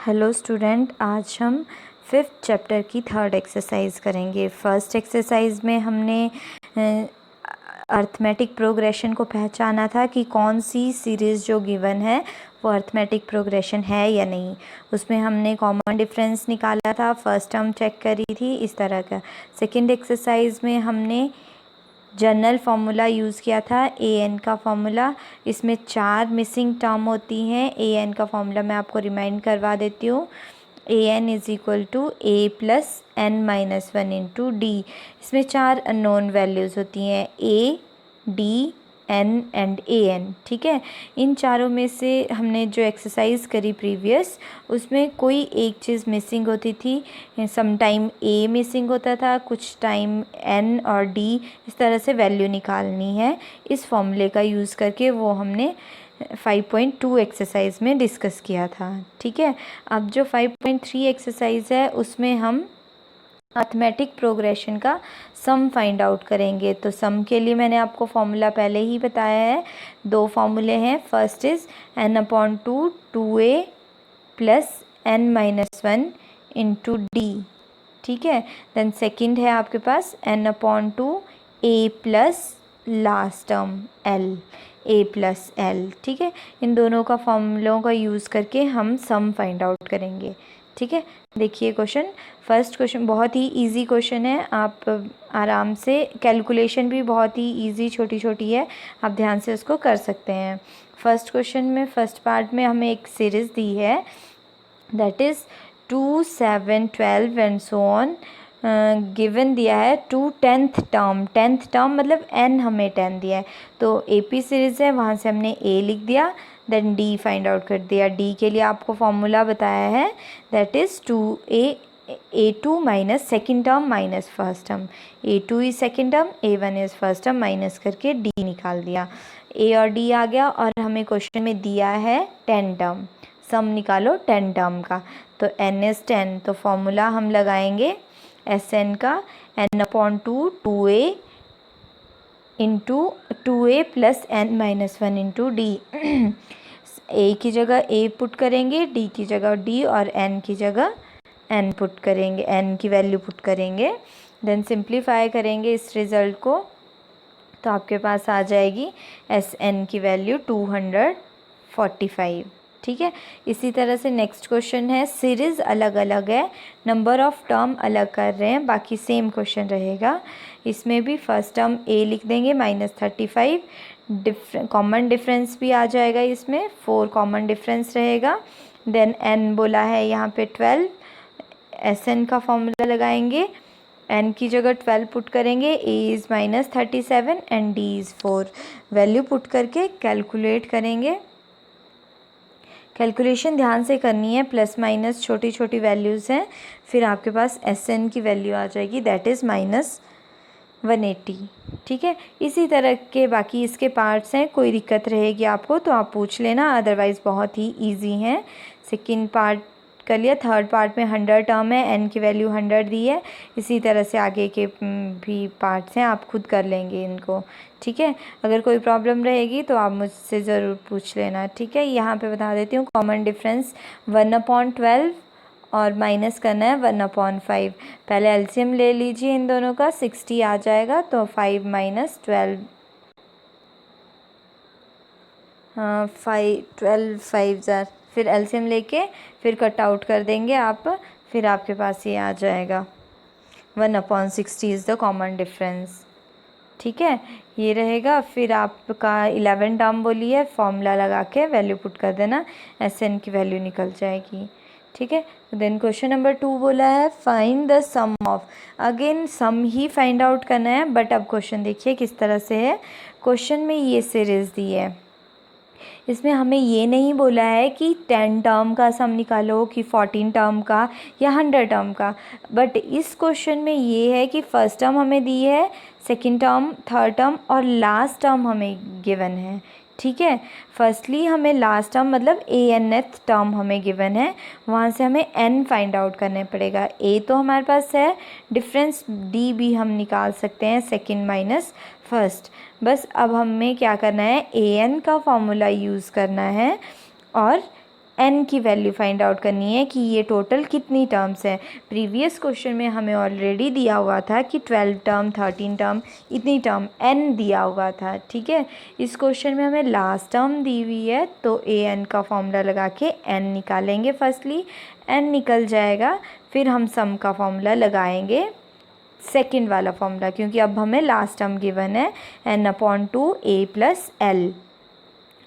Hello student, आज हम fifth chapter की थर्ड एक्सरसाइज करेंगे। फर्स्ट एक्सरसाइज में हमने अर्थमेटिक प्रोग्रेशन को पहचाना था कि कौन सी सीरीज़ जो गिवन है वो अर्थमेटिक प्रोग्रेशन है या नहीं। उसमें हमने कॉमन डिफरेंस निकाला था, फर्स्ट टर्म चेक करी थी, इस तरह का। सेकंड एक्सरसाइज में हमने जनरल फार्मूला यूज़ किया था, ए एन का फार्मूला। इसमें 4 मिसिंग टर्म होती हैं। ए एन का फार्मूला मैं आपको रिमाइंड करवा देती हूँ। A N is equal to A plus N minus one into D. इसमें 4 अननोन वैल्यूज़ होती हैं, A, D, N and A N. ठीक है, इन चारों में से हमने जो एक्सरसाइज करी प्रीवियस, उसमें कोई एक चीज़ मिसिंग होती थी। सम टाइम ए मिसिंग होता था, कुछ टाइम एन और डी। इस तरह से वैल्यू निकालनी है इस फॉर्मूले का यूज़ करके, वो हमने 5.2 एक्सरसाइज में डिस्कस किया था। ठीक है, अब जो 5.3 एक्सरसाइज है उसमें हम अर्थमेटिक प्रोग्रेशन का सम फाइंड आउट करेंगे। तो सम के लिए मैंने आपको फॉर्मूला पहले ही बताया है। 2 फॉर्मूले हैं, first is n/2 2a plus n minus one into D. ठीक है, देन सेकंड है आपके पास n/2 a plus last term l, a plus l। ठीक है, इन दोनों का फॉर्मूलों का यूज़ करके हम सम फाइंड आउट करेंगे। ठीक है, देखिए क्वेश्चन। फर्स्ट क्वेश्चन बहुत ही इजी क्वेश्चन है, आप आराम से, कैलकुलेशन भी बहुत ही इजी छोटी छोटी है, आप ध्यान से उसको कर सकते हैं। फर्स्ट क्वेश्चन में फर्स्ट पार्ट में हमें एक सीरीज़ दी है, that is 2, 7, 12 and so on. Given दिया है टू टेंथ टर्म मतलब n हमें 10 दिया है। तो AP सीरीज़ है, वहाँ से हमने A लिख दिया, देन D फाइंड आउट कर दिया। D के लिए आपको फॉर्मूला बताया है, that is A2 minus second term minus first term. A2 is second term, A1 is first term, minus करके D निकाल दिया। A और D आ गया, और हमें क्वेश्चन में दिया है 10 टर्म। सम निकालो 10 टर्म का, तो n इज़ 10। तो फॉर्मूला हम लगाएंगे एस एन का, n/2 2a into 2a plus n minus one into D. A की जगह a पुट करेंगे, d की जगह d, और n की जगह n पुट करेंगे, n की वैल्यू पुट करेंगे। देन सिंप्लीफाई करेंगे इस रिज़ल्ट को, तो आपके पास आ जाएगी एस एन की वैल्यू 245। ठीक है, इसी तरह से नेक्स्ट क्वेश्चन है, सीरीज़ अलग अलग है, नंबर ऑफ़ टर्म अलग कर रहे हैं, बाकी सेम क्वेश्चन रहेगा। इसमें भी फर्स्ट टर्म a लिख देंगे -35, कॉमन डिफरेंस भी आ जाएगा, इसमें 4 कॉमन डिफरेंस रहेगा। देन n बोला है यहाँ पे 12, एस एन का फॉर्मूला लगाएंगे, n की जगह 12 पुट करेंगे, a is -37 and d is 4। Value put करके कैलकुलेट करेंगे। कैलकुलेशन ध्यान से करनी है, प्लस माइनस छोटी छोटी वैल्यूज़ हैं। फिर आपके पास एस एन की वैल्यू आ जाएगी, दैट इज़ -180। ठीक है, इसी तरह के बाकी इसके पार्ट्स हैं, कोई दिक्कत रहेगी आपको तो आप पूछ लेना, अदरवाइज़ बहुत ही इजी हैं। सेकंड पार्ट कर लिया, थर्ड पार्ट में 100 टर्म है, n की वैल्यू 100 दी है। इसी तरह से आगे के भी पार्ट्स हैं, आप खुद कर लेंगे इनको। ठीक है, अगर कोई प्रॉब्लम रहेगी तो आप मुझसे ज़रूर पूछ लेना। ठीक है, यहाँ पे बता देती हूँ, कॉमन डिफरेंस 1/12 और माइनस करना है 1/5। पहले एलसीएम ले लीजिए इन दोनों का, 60 आ जाएगा, तो 5 माइनस 12, 12 5 ज़ार, फिर एलसीएम लेके फिर कट आउट कर देंगे आप, फिर आपके पास ये आ जाएगा 1/60 इज़ द कॉमन डिफरेंस। ठीक है, ये रहेगा। फिर आपका 11 टर्म बोलिए, फॉर्मूला लगा के वैल्यू पुट कर देना, एस एन की वैल्यू निकल जाएगी। ठीक है, देन क्वेश्चन नंबर 2 बोला है, find the sum of. Again sum ही फाइंड आउट करना है, बट अब क्वेश्चन देखिए किस तरह से है। क्वेश्चन में ये सीरीज़ दी है, इसमें हमें ये नहीं बोला है कि 10 टर्म का सम निकालो, कि 14 टर्म का, या 100 टर्म का, बट इस क्वेश्चन में ये है कि फर्स्ट टर्म हमें दी है, सेकंड टर्म, थर्ड टर्म और लास्ट टर्म हमें गिवन है। ठीक है, फर्स्टली हमें लास्ट टर्म मतलब nth टर्म हमें गिवन है, वहाँ से हमें n फाइंड आउट करने पड़ेगा। a तो हमारे पास है, डिफरेंस d भी हम निकाल सकते हैं, सेकंड माइनस फर्स्ट। बस अब हमें क्या करना है, an का फॉर्मूला यूज़ करना है, और n की वैल्यू फाइंड आउट करनी है कि ये टोटल कितनी टर्म्स है। प्रीवियस क्वेश्चन में हमें ऑलरेडी दिया हुआ था कि 12 टर्म 13 टर्म इतनी टर्म n दिया हुआ था, ठीक है। इस क्वेश्चन में हमें लास्ट टर्म दी हुई है तो an का फॉर्मूला लगा के n निकालेंगे। फर्स्टली n निकल जाएगा, फिर हम सम का फॉर्मूला लगाएंगे, सेकेंड वाला फॉर्मूला, क्योंकि अब हमें लास्ट टर्म गिवन है n/2 a plus L.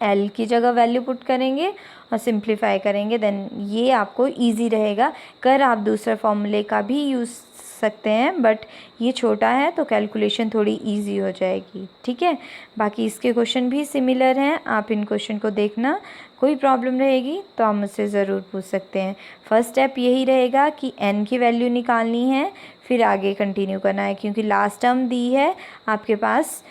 L की जगह वैल्यू पुट करेंगे और सिंप्लीफाई करेंगे, देन ये आपको इजी रहेगा। कर आप दूसरे फॉर्मूले का भी यूज़ सकते हैं, बट ये छोटा है तो कैलकुलेशन थोड़ी इजी हो जाएगी, ठीक है। बाकी इसके क्वेश्चन भी सिमिलर हैं, आप इन क्वेश्चन को देखना, कोई प्रॉब्लम रहेगी तो आप मुझसे ज़रूर पूछ सकते हैं। फर्स्ट स्टेप यही रहेगा कि n की वैल्यू निकालनी है, फिर आगे कंटिन्यू करना है, क्योंकि लास्ट टर्म दी है आपके पास,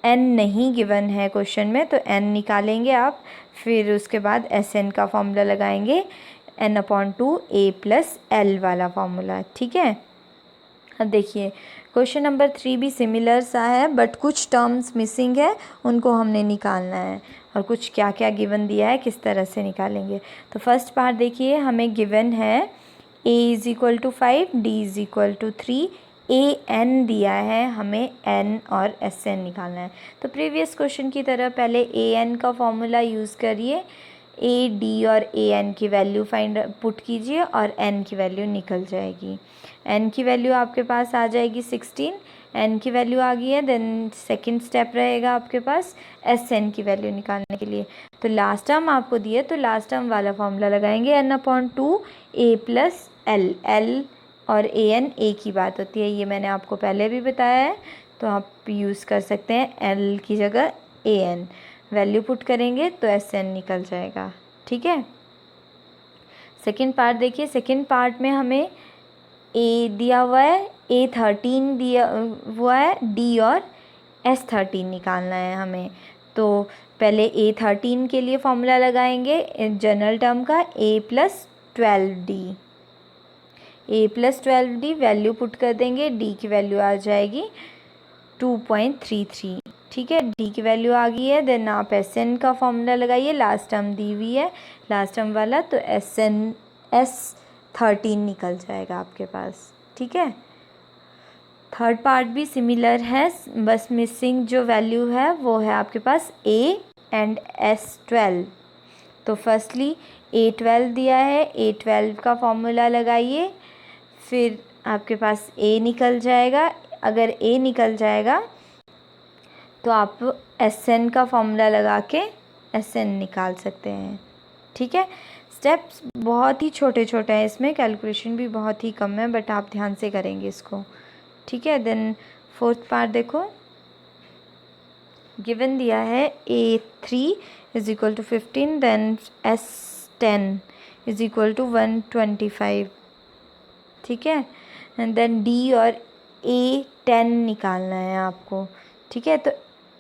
n नहीं गिवन है क्वेश्चन में, तो n निकालेंगे आप, फिर उसके बाद Sn का फॉर्मूला लगाएंगे, n/2 a प्लस एल वाला फॉर्मूला, ठीक है। अब देखिए क्वेश्चन नंबर 3 भी सिमिलर सा है, बट कुछ टर्म्स मिसिंग है, उनको हमने निकालना है, और कुछ क्या क्या गिवन दिया है, किस तरह से निकालेंगे। तो फर्स्ट पार्ट देखिए, हमें गिवन है a = 5, d = 3, an दिया है, हमें n और Sn निकालना है। तो प्रीवियस क्वेश्चन की तरह पहले an का फॉर्मूला यूज़ करिए, a, d और an की वैल्यू पुट कीजिए और n की वैल्यू निकल जाएगी। n की वैल्यू आपके पास आ जाएगी 16, n की वैल्यू आ गई है, देन सेकंड स्टेप रहेगा आपके पास Sn की वैल्यू निकालने के लिए। तो लास्ट टर्म आपको दिए तो लास्ट टर्म वाला फॉर्मूला लगाएंगे, n/2 a plus L. L और an एक ही बात होती है, ये मैंने आपको पहले भी बताया है, तो आप यूज़ कर सकते हैं l की जगह an। वैल्यू पुट करेंगे तो Sn निकल जाएगा, ठीक है। सेकंड पार्ट देखिए, सेकंड पार्ट में हमें a दिया हुआ है, a13 दिया हुआ है, d और s13 निकालना है हमें। तो पहले a13 के लिए फॉर्मूला लगाएंगे जनरल टर्म का, a plus 12d, a plus 12d value put कर देंगे, d की वैल्यू आ जाएगी 2.33, ठीक है। d की वैल्यू आ गई है, देन आप Sn का फॉर्मूला लगाइए, लास्ट टर्म दी हुई है लास्ट टर्म वाला, तो S13 निकल जाएगा आपके पास, ठीक है। थर्ड पार्ट भी सिमिलर है, बस मिसिंग जो वैल्यू है वो है आपके पास a एंड S12। तो फर्स्टली a12 दिया है, a12 का फॉर्मूला लगाइए, फिर आपके पास a निकल जाएगा। अगर a निकल जाएगा तो आप Sn का फॉर्मूला लगा के Sn निकाल सकते हैं, ठीक है। स्टेप्स बहुत ही छोटे छोटे हैं, इसमें कैलकुलेशन भी बहुत ही कम है, बट आप ध्यान से करेंगे इसको, ठीक है। देन फोर्थ पार्ट देखो, गिवन दिया है a3 = 15, देन S10 = 125, ठीक है। एंड देन d और a10 निकालना है आपको, ठीक है। तो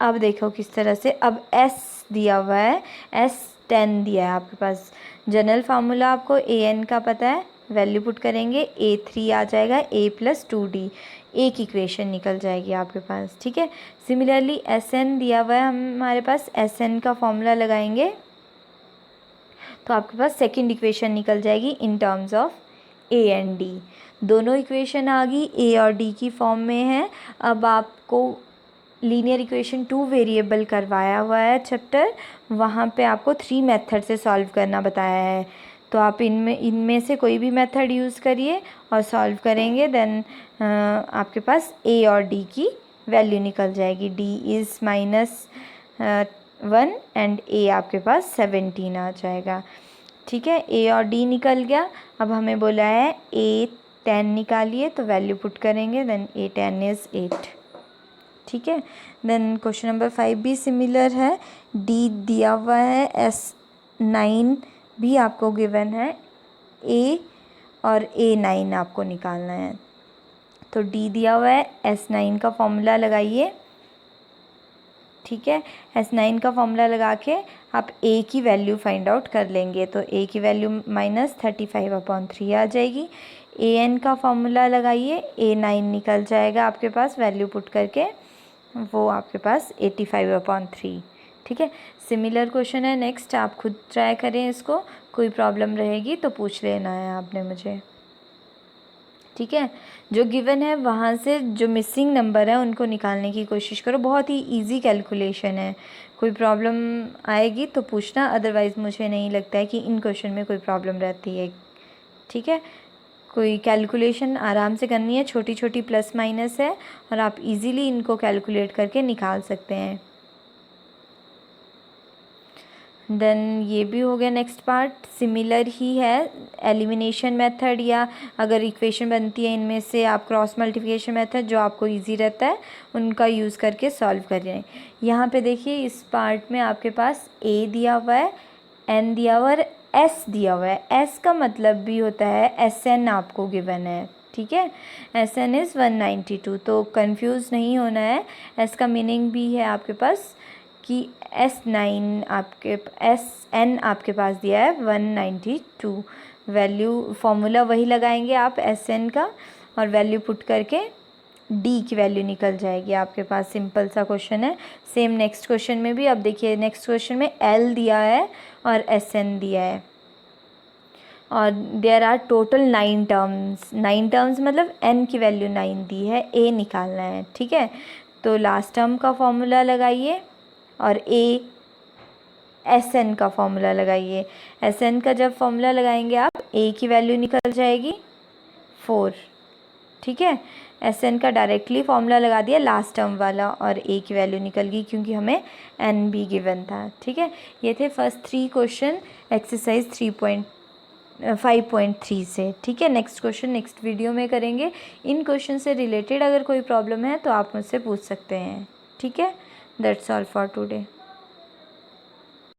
अब देखो किस तरह से, अब s दिया हुआ है, S10 दिया है आपके पास, जनरल फार्मूला आपको an का पता है, वैल्यू पुट करेंगे, a3 आ जाएगा, a प्लस 2d, एक इक्वेशन निकल जाएगी आपके पास, ठीक है। सिमिलरली Sn दिया हुआ है हमारे पास, Sn का फॉर्मूला लगाएंगे तो आपके पास सेकंड इक्वेशन निकल जाएगी in terms of a and d। दोनों इक्वेशन आ गई, a और d की फॉर्म में है। अब आपको लीनियर इक्वेशन 2 वेरिएबल करवाया हुआ है चैप्टर, वहाँ पे आपको 3 मेथड से सॉल्व करना बताया है, तो आप इनमें से कोई भी मेथड यूज़ करिए और सॉल्व करेंगे, देन आपके पास a और d की वैल्यू निकल जाएगी। d इज़ -1 एंड a आपके पास 17 आ जाएगा, ठीक है। a और d निकल गया, अब हमें बोला है a10 निकालिए, तो वैल्यू पुट करेंगे, देन a10 इज़ 8, ठीक है। देन क्वेश्चन नंबर 5 भी सिमिलर है, d दिया हुआ है, S9 भी आपको गिवन है, a और a9 आपको निकालना है। तो d दिया हुआ है, S9 का फॉर्मूला लगाइए, ठीक है। S9 का फॉर्मूला लगा के आप a की वैल्यू फाइंड आउट कर लेंगे, तो a की वैल्यू -35/3 आ जाएगी। an का फॉर्मूला लगाइए, a9 निकल जाएगा आपके पास, वैल्यू पुट करके वो आपके पास 85/3, ठीक है। सिमिलर क्वेश्चन है नेक्स्ट, आप खुद ट्राई करें इसको, कोई प्रॉब्लम रहेगी तो पूछ लेना है आपने मुझे, ठीक है। जो गिवन है वहाँ से जो मिसिंग नंबर है उनको निकालने की कोशिश करो, बहुत ही इजी कैलकुलेशन है। कोई प्रॉब्लम आएगी तो पूछना, अदरवाइज़ मुझे नहीं लगता है कि इन क्वेश्चन में कोई प्रॉब्लम रहती है, ठीक है। कोई कैलकुलेशन आराम से करनी है, छोटी छोटी प्लस माइनस है और आप इजीली इनको कैलकुलेट करके निकाल सकते हैं। देन ये भी हो गया नेक्स्ट पार्ट, सिमिलर ही है एलिमिनेशन मेथड, या अगर इक्वेशन बनती है इनमें से आप क्रॉस मल्टीप्लिकेशन मेथड जो आपको इजी रहता है उनका यूज़ करके सॉल्व करें। यहाँ पे देखिए इस पार्ट में आपके पास a दिया हुआ है, n दिया हुआ है, s दिया हुआ है। s का मतलब भी होता है Sn आपको गिवन है, ठीक है। Sn इज़ 192, तो कंफ्यूज नहीं होना है। s का मीनिंग भी है आपके पास कि Sn आपके पास दिया है 192। वैल्यू फॉर्मूला वही लगाएंगे आप Sn का, और वैल्यू पुट करके d की वैल्यू निकल जाएगी आपके पास। सिंपल सा क्वेश्चन है। सेम नेक्स्ट क्वेश्चन में भी, अब देखिए नेक्स्ट क्वेश्चन में l दिया है और Sn दिया है और there are total 9 terms. 9 terms मतलब n की वैल्यू 9 दी है, a निकालना है, ठीक है। तो लास्ट टर्म का फॉर्मूला लगाइए और Sn का फॉर्मूला लगाइए। Sn का जब फॉर्मूला लगाएंगे आप, a की वैल्यू निकल जाएगी 4, ठीक है। Sn का डायरेक्टली फॉर्मूला लगा दिया लास्ट टर्म वाला और a की वैल्यू निकल गई क्योंकि हमें n भी गिवन था, ठीक है। ये थे फर्स्ट 3 क्वेश्चन एक्सरसाइज 5.3 से, ठीक है। नेक्स्ट क्वेश्चन नेक्स्ट वीडियो में करेंगे। इन क्वेश्चन से रिलेटेड अगर कोई प्रॉब्लम है तो आप मुझसे पूछ सकते हैं, ठीक है। That's all for today.